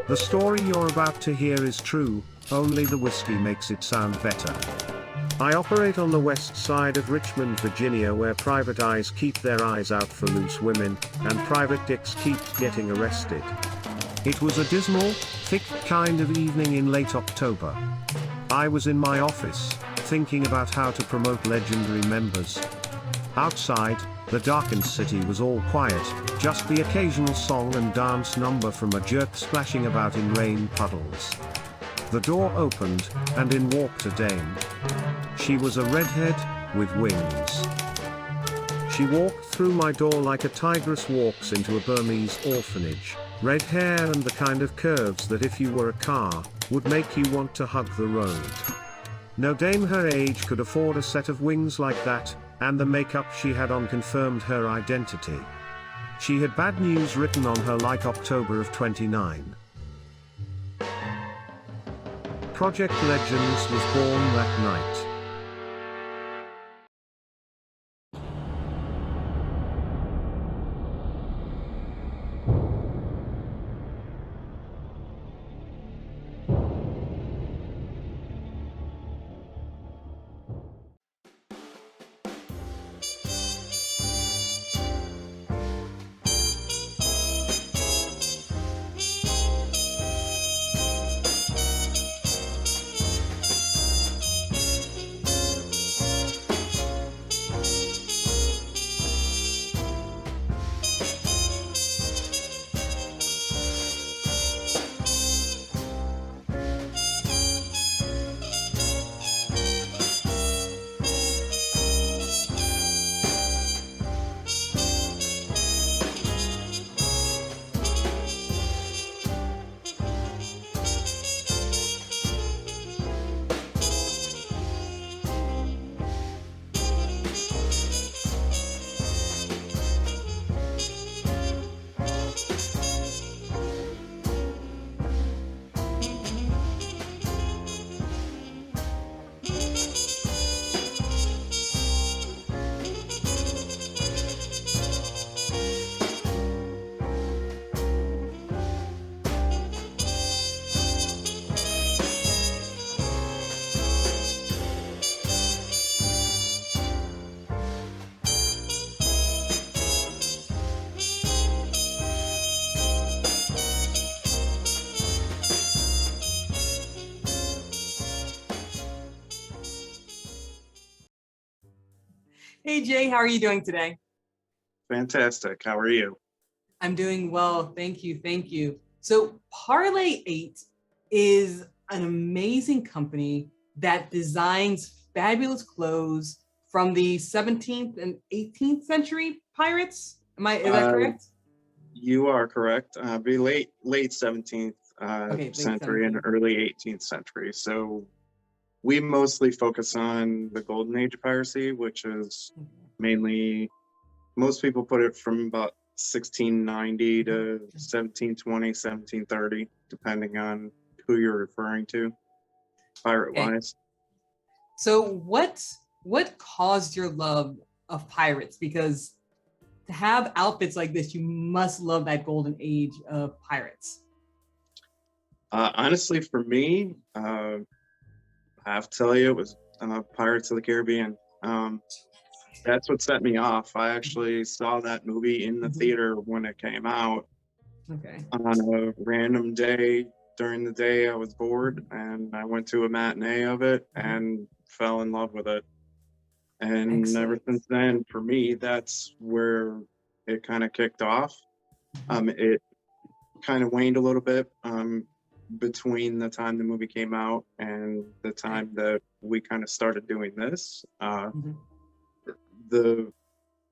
The story you're about to hear is true, only the whiskey makes it sound better. I operate on the west side of Richmond, Virginia, where private eyes keep their eyes out for loose women, and private dicks keep getting arrested. It was a dismal, thick kind of evening in late October. I was in my office, thinking about how to promote legendary members. Outside, the darkened city was all quiet, just the occasional song and dance number from a jerk splashing about in rain puddles. The door opened, and in walked a dame. She was a redhead, with wings. She walked through my door like a tigress walks into a Burmese orphanage, red hair and the kind of curves that if you were a car, would make you want to hug the road. No dame her age could afford a set of wings like that, and the makeup she had on confirmed her identity. She had bad news written on her like October of '29. Project Legends was born that night. Hey Jay, how are you doing today? Fantastic. How are you? I'm doing well, thank you, thank you. So Parlay 8 is an amazing company that designs fabulous clothes from the 17th and 18th century pirates. Is that correct? You are correct. Be late 17th Okay, century and 17th. early 18th century. So we mostly focus on the golden age of piracy, which is mainly, most people put it from about 1690 to 1720, 1730, depending on who you're referring to, pirate-wise. So what caused your love of pirates? Because to have outfits like this, you must love that golden age of pirates. Honestly, for me, I have to tell you, it was Pirates of the Caribbean. That's what set me off. I actually saw that movie in the theater when it came out. Okay. On a random day during the day, I was bored and I went to a matinee of it and fell in love with it. And ever Excellent. since then, for me, that's where it kind of kicked off. It kind of waned a little bit between the time the movie came out and the time that we kind of started doing this. The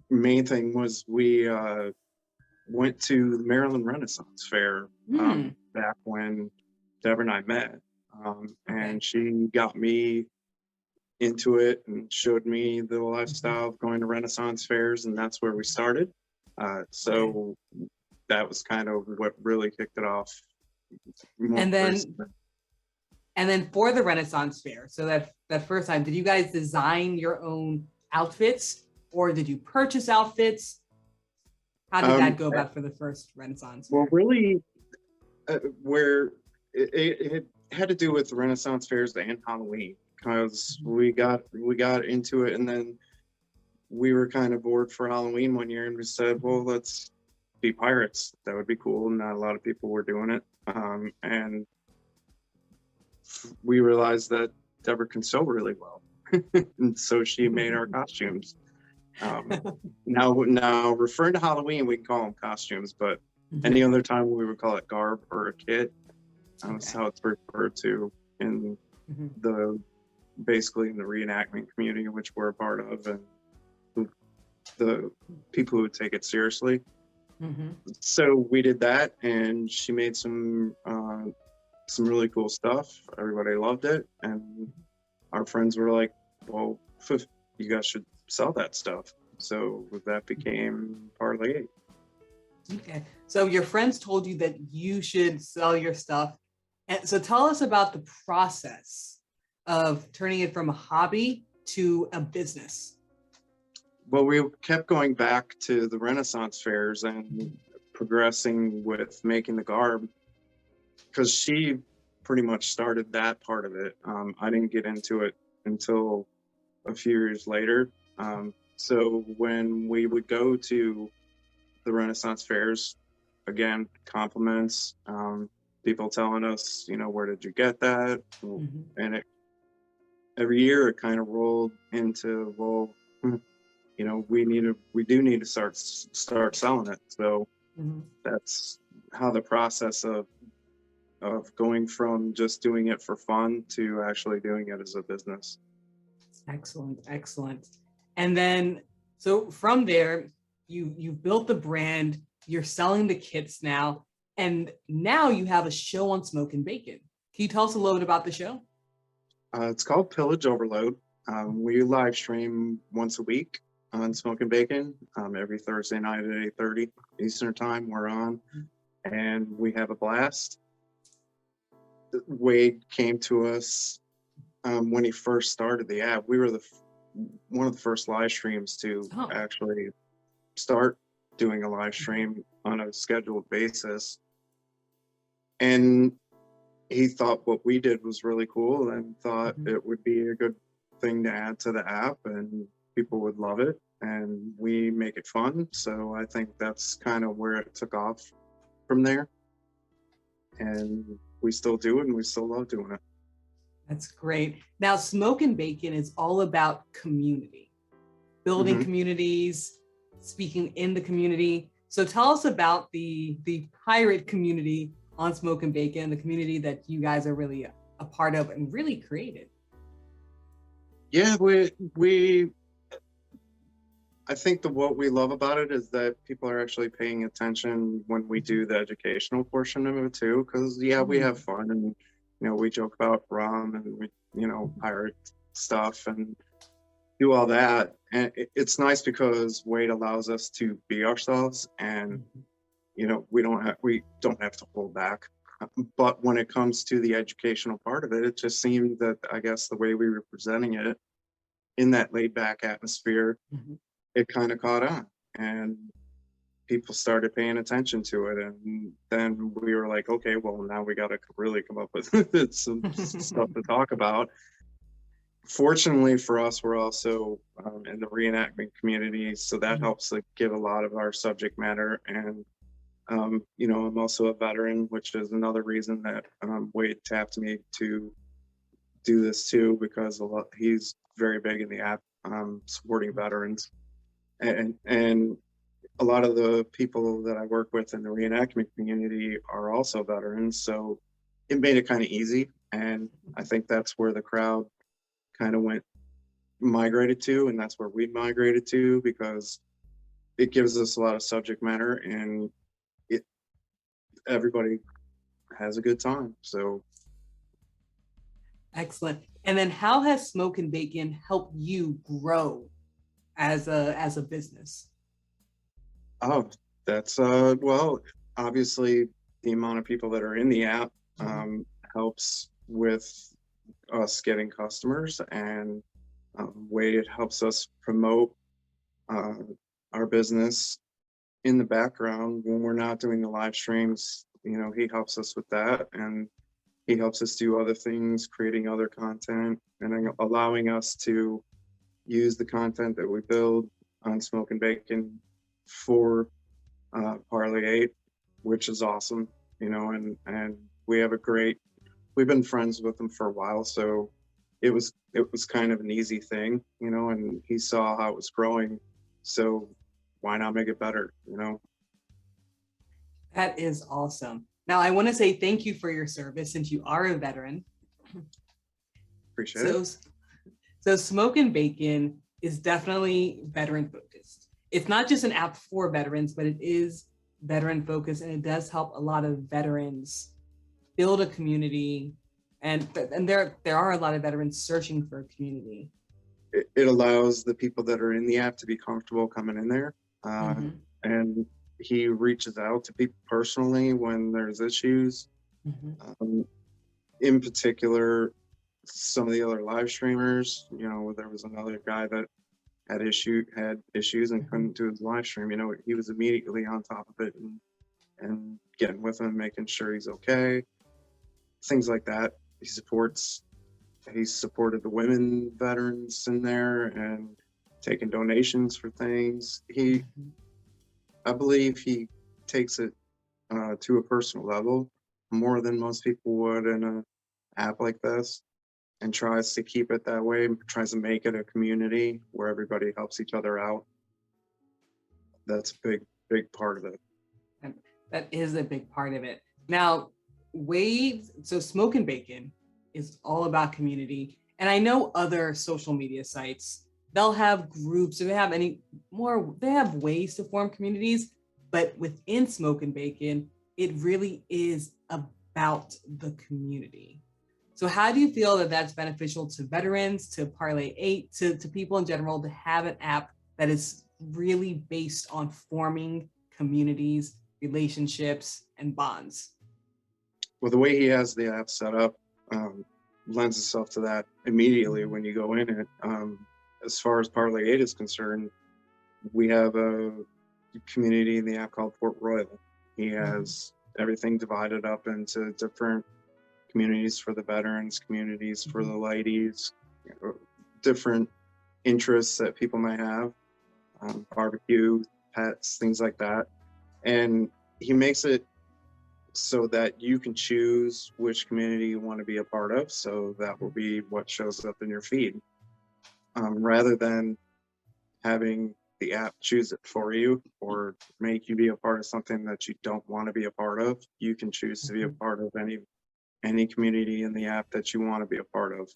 main thing was we went to the Maryland Renaissance Fair back when Deborah and I met. And she got me into it and showed me the lifestyle of going to Renaissance fairs, and that's where we started. So that was kind of what really kicked it off. And then for the Renaissance Fair, so that first time, did you guys design your own outfits, or did you purchase outfits? How did that go about for the first Renaissance Fair? Well, really, where it had to do with Renaissance fairs and Halloween, because we got into it, and then we were kind of bored for Halloween one year, and we said, well, let's be pirates. That would be cool. Not a lot of people were doing it, and we realized that Deborah can sew really well, and so she made our costumes. Now referring to Halloween, we can call them costumes, but any other time we would call it garb or a kit. That's how it's referred to in basically in the reenactment community, which we're a part of, and the people who would take it seriously. So we did that, and she made some really cool stuff. Everybody loved it, and our friends were like, well, you guys should sell that stuff. So that became Parlay. Okay, so your friends told you that you should sell your stuff, and so tell us about the process of turning it from a hobby to a business. Well, we kept going back to the Renaissance fairs and progressing with making the garb, because she pretty much started that part of it. I didn't get into it until a few years later. So when we would go to the Renaissance fairs, again, compliments, people telling us, where did you get that? And every year it kind of rolled into, well, we do need to start selling it. So that's how the process of going from just doing it for fun to actually doing it as a business. Excellent. And then, so from there, you built the brand, you're selling the kits now, and now you have a show on Smoke and Bacon. Can you tell us a little bit about the show? It's called Pillage Overload. We live stream once a week on Smoke and Bacon. Every Thursday night at 8:30 Eastern time, we're on, and we have a blast. Wade came to us when he first started the app. We were one of the first live streams to actually start doing a live stream on a scheduled basis. And he thought what we did was really cool and thought it would be a good thing to add to the app, and people would love it, and we make it fun. So I think that's kind of where it took off from there. And we still do it, and we still love doing it. That's great. Now, Smoke and Bacon is all about community, building communities, speaking in the community. So tell us about the pirate community on Smoke and Bacon, the community that you guys are really a part of and really created. Yeah, I think what we love about it is that people are actually paying attention when we do the educational portion of it too. Because we have fun, and we joke about rum, and we pirate stuff and do all that. And it's nice because Wade allows us to be ourselves, and we don't have to hold back. But when it comes to the educational part of it, it just seemed that, I guess, the way we were presenting it in that laid back atmosphere, it kind of caught on, and people started paying attention to it. And then we were like, okay, well, now we got to really come up with some stuff to talk about. Fortunately for us, we're also in the reenactment community, so that helps give a lot of our subject matter. And I'm also a veteran, which is another reason that Wade tapped me to do this too, because he's very big in the app supporting veterans, and a lot of the people that I work with in the reenactment community are also veterans, so it made it kind of easy. And I think that's where the crowd kind of migrated to, and that's where we migrated to, because it gives us a lot of subject matter, and everybody has a good time. So excellent. And then how has Smoke and Bacon helped you grow as a business? Oh, that's well, obviously the amount of people that are in the app helps with us getting customers, and Way it helps us promote uh, our business in the background when we're not doing the live streams. You know, he helps us with that, and he helps us do other things, creating other content, and allowing us to use the content that we build on Smoke and Bacon for Parlay 8, which is awesome. You know, and we have a great. We've been friends with him for a while, so it was kind of an easy thing, you know. And he saw how it was growing, so why not make it better, you know? That is awesome. Now, I want to say thank you for your service since you are a veteran. Appreciate So, it. so Smoke and Bacon is definitely veteran focused. It's not just an app for veterans, but it is veteran focused, and it does help a lot of veterans build a community. And there are a lot of veterans searching for a community. It allows the people that are in the app to be comfortable coming in there, Mhm. and he reaches out to people personally when there's issues. Mhm. In particular, some of the other live streamers, you know, there was another guy that had issues and couldn't do his live stream. You know, he was immediately on top of it and getting with him, making sure he's okay, things like that. He supported the women veterans in there and taking donations for things. I believe he takes it to a personal level more than most people would in an app like this, and tries to keep it that way, tries to make it a community where everybody helps each other out. That's a big part of it. And that is a big part of it. Now, Waves, so Smoke and Bacon is all about community. And I know other social media sites, they'll have groups, or they have ways to form communities, but within Smoke and Bacon, it really is about the community. So how do you feel that that's beneficial to veterans, to Parlay 8, to people in general, to have an app that is really based on forming communities, relationships, and bonds? Well, the way he has the app set up lends itself to that immediately when you go in it. As far as Parlay 8 is concerned, we have a community in the app called Port Royal. He has everything divided up into different communities for the veterans, communities for the ladies, different interests that people might have, barbecue, pets, things like that. And he makes it so that you can choose which community you want to be a part of. So that will be what shows up in your feed, rather than having the app choose it for you or make you be a part of something that you don't want to be a part of. You can choose to be a part of any community in the app that you want to be a part of.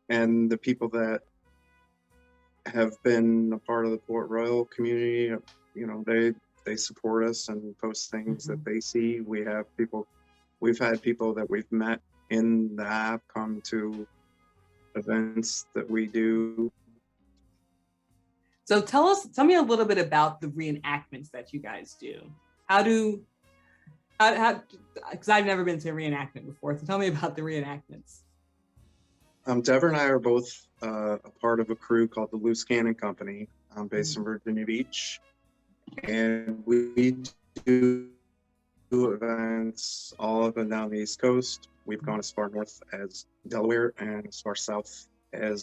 And the people that have been a part of the Port Royal community, you know, they support us and post things that they see. We've had people that we've met in the app come to events that we do. So tell me a little bit about the reenactments that you guys do. Because I've never been to a reenactment before. So tell me about the reenactments. Deborah and I are both a part of a crew called the Loose Cannon Company, based in Virginia Beach. And we do events all up and down the East Coast. We've gone as far north as Delaware and as far south as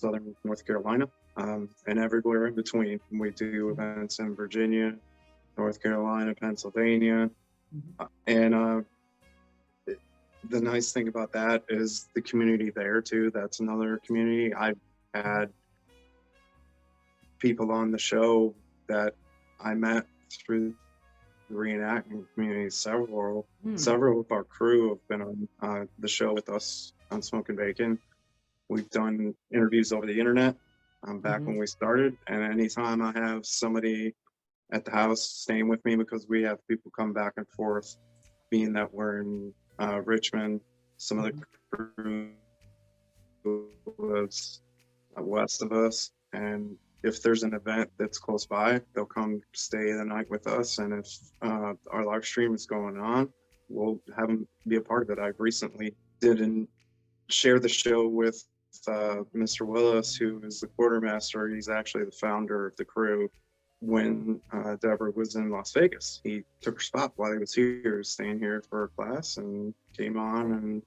southern North Carolina, and everywhere in between. We do events in Virginia, North Carolina, Pennsylvania. And the nice thing about that is the community there too. That's another community. I've had people on the show that I met through the reenactment community. Several of our crew have been on the show with us on Smoke and Bacon. We've done interviews over the internet back when we started, and anytime I have somebody at the house staying with me, because we have people come back and forth, being that we're in Richmond, some of the crew lives west of us, and if there's an event that's close by, they'll come stay the night with us. And if our live stream is going on, we'll have them be a part of it. I recently did and share the show with Mr. Willis, who is the quartermaster. He's actually the founder of the crew. When Deborah was in Las Vegas, he took her spot while he was here, staying here for a class, and came on and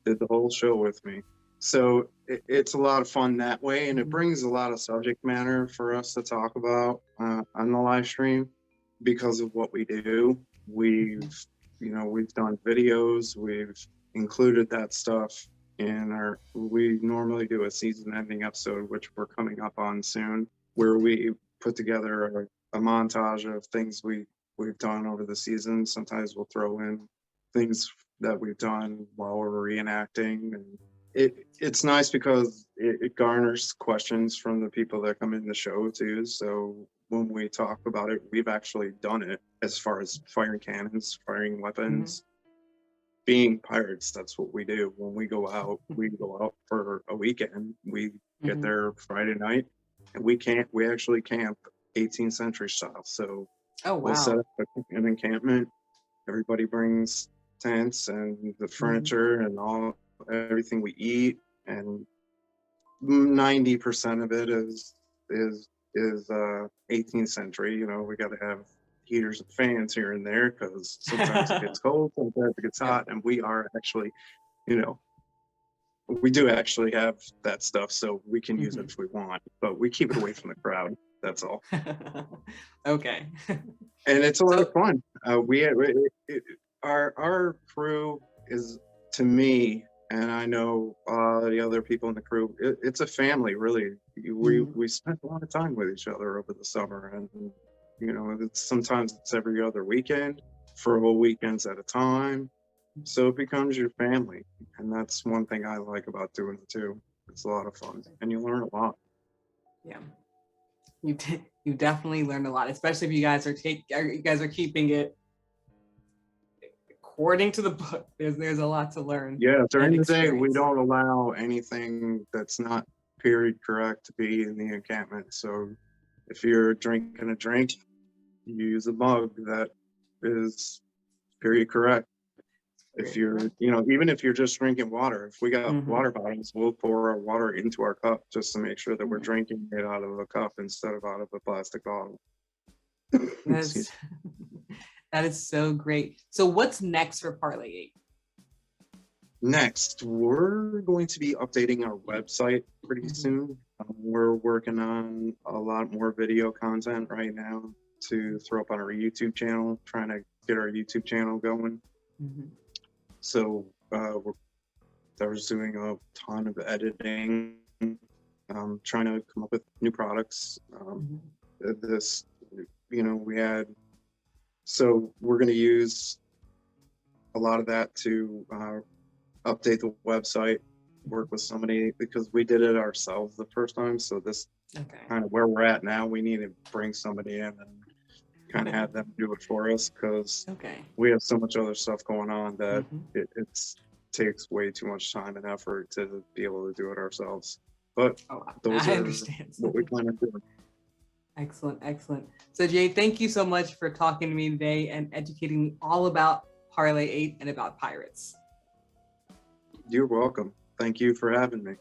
did the whole show with me. So it's a lot of fun that way, and it brings a lot of subject matter for us to talk about on the live stream because of what we do. We've done videos, we've included that stuff in we normally do a season ending episode, which we're coming up on soon, where we put together a montage of things we've done over the season. Sometimes we'll throw in things that we've done while we're reenacting, and it's nice because it garners questions from the people that come in the show too. So when we talk about it, we've actually done it as far as firing cannons, firing weapons, being pirates. That's what we do. When we go out for a weekend. We get there Friday night, and we actually camp 18th century style. So we'll set up an encampment. Everybody brings tents and the furniture and everything we eat, and 90% of it is 18th century. We got to have heaters and fans here and there because sometimes it gets cold, sometimes it gets hot, and we are actually, we do actually have that stuff, so we can use it if we want, but we keep it away from the crowd. That's all. Okay. And it's a lot of fun. Our crew is, to me, and I know the other people in the crew, it's a family, really. We spend a lot of time with each other over the summer, and sometimes it's every other weekend for whole weekends at a time. So it becomes your family, and that's one thing I like about doing it too. It's a lot of fun, and you learn a lot. Yeah, you definitely learn a lot, especially if you guys are keeping it according to the book. There's a lot to learn. Yeah, during the day we don't allow anything that's not period correct to be in the encampment. So if you're drinking a drink, you use a mug that is period correct. If you're, even if you're just drinking water, if we got water bottles, we'll pour our water into our cup just to make sure that we're drinking it out of a cup instead of out of a plastic bottle. That is so great. So what's next for Parlay 8? Next, we're going to be updating our website pretty soon. We're working on a lot more video content right now to throw up on our YouTube channel, trying to get our YouTube channel going. So we're doing a ton of editing, trying to come up with new products. So we're going to use a lot of that to update the website, work with somebody, because we did it ourselves the first time. So this kind of where we're at now, we need to bring somebody in and kind of have them do it for us, because we have so much other stuff going on that it takes way too much time and effort to be able to do it ourselves. But those are what we plan on doing. Excellent. So Jay, thank you so much for talking to me today and educating me all about Parlay 8 and about pirates. You're welcome. Thank you for having me.